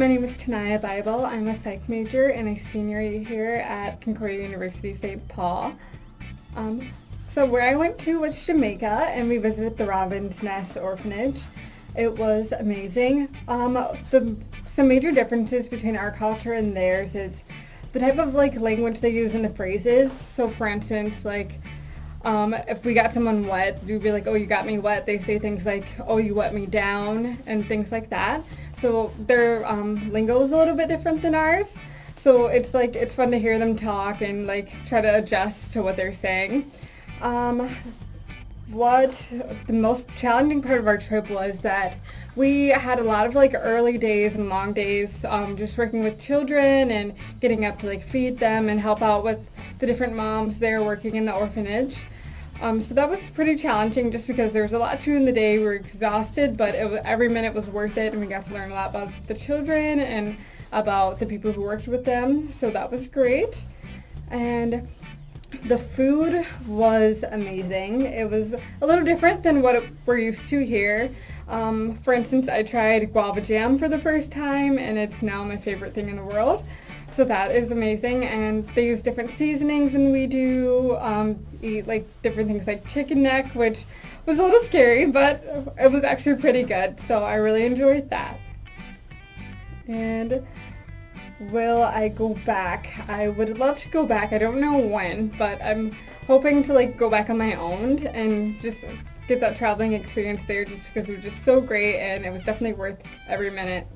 My name is Tanaya Bible. I'm a psych major and a senior here at Concordia University, St. Paul. So where I went to was Jamaica, and we visited the Robin's Nest Orphanage. It was amazing. Some major differences between our culture and theirs is the type of language they use in the phrases. So for instance, if we got someone wet, we'd be like, "Oh, you got me wet." They say things like, "Oh, you wet me down," and things like that. So their lingo is a little bit different than ours. So it's fun to hear them talk and try to adjust to what they're saying. What the most challenging part of our trip was that we had a lot of early days and long days just working with children and getting up to feed them and help out with the different moms there working in the orphanage. So that was pretty challenging just because there was a lot to do in the day. We were exhausted, but every minute was worth it, and we got to learn a lot about the children and about the people who worked with them. So that was great. And the food was amazing. It was a little different than what we're used to here. For instance, I tried guava jam for the first time, and it's now my favorite thing in the world. So that is amazing, and they use different seasonings than we do, eat different things like chicken neck, which was a little scary, but it was actually pretty good, so I really enjoyed that. And will I go back? I would love to go back. I don't know when, but I'm hoping to go back on my own and just get that traveling experience there just because it was just so great, and it was definitely worth every minute.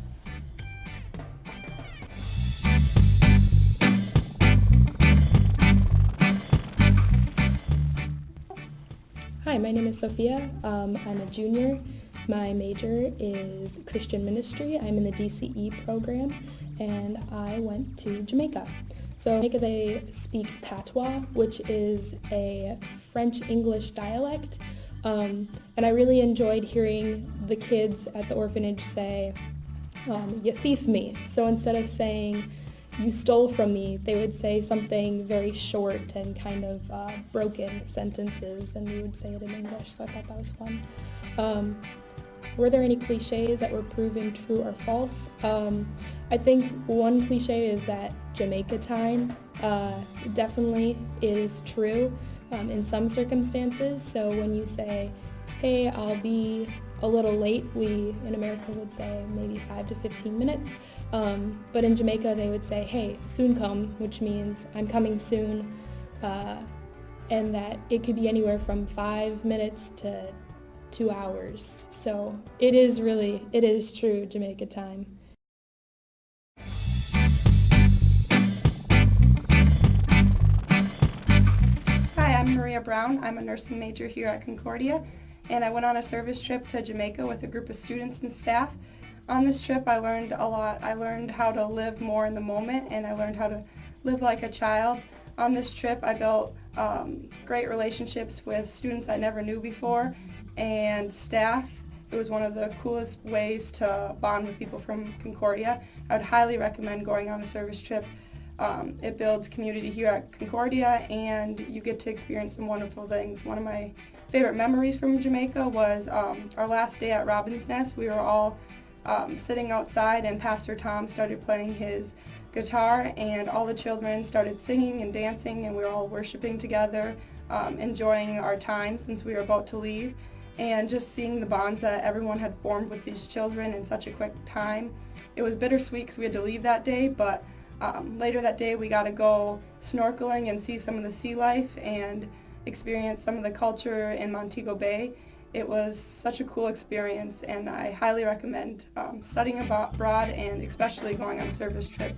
Hi, my name is Sophia. I'm a junior. My major is Christian ministry. I'm in the DCE program, and I went to Jamaica. So in Jamaica they speak patois, which is a French-English dialect, and I really enjoyed hearing the kids at the orphanage say, "You thief me." So instead of saying, "You stole from me," they would say something very short and kind of broken sentences, and we would say it in English, so I thought that was fun. Were there any cliches that were proven true or false? I think one cliche is that Jamaica time definitely is true in some circumstances. So when you say, "Hey, I'll be a little late," we in America would say maybe 5 to 15 minutes. But in Jamaica they would say, "Hey, soon come," which means I'm coming soon, and that it could be anywhere from 5 minutes to 2 hours. So it is true Jamaica time. Hi, I'm Maria Brown. I'm a nursing major here at Concordia, and I went on a service trip to Jamaica with a group of students and staff. On this trip I learned a lot. I learned how to live more in the moment, and I learned how to live like a child. On this trip I built great relationships with students I never knew before and staff. It was one of the coolest ways to bond with people from Concordia. I would highly recommend going on a service trip. It builds community here at Concordia, and you get to experience some wonderful things. One of my favorite memories from Jamaica was our last day at Robin's Nest. We were all sitting outside, and Pastor Tom started playing his guitar, and all the children started singing and dancing, and we were all worshiping together, enjoying our time since we were about to leave, and just seeing the bonds that everyone had formed with these children in such a quick time. It was bittersweet because we had to leave that day, but later that day we got to go snorkeling and see some of the sea life and experience some of the culture in Montego Bay. It was such a cool experience, and I highly recommend studying abroad and especially going on a service trip.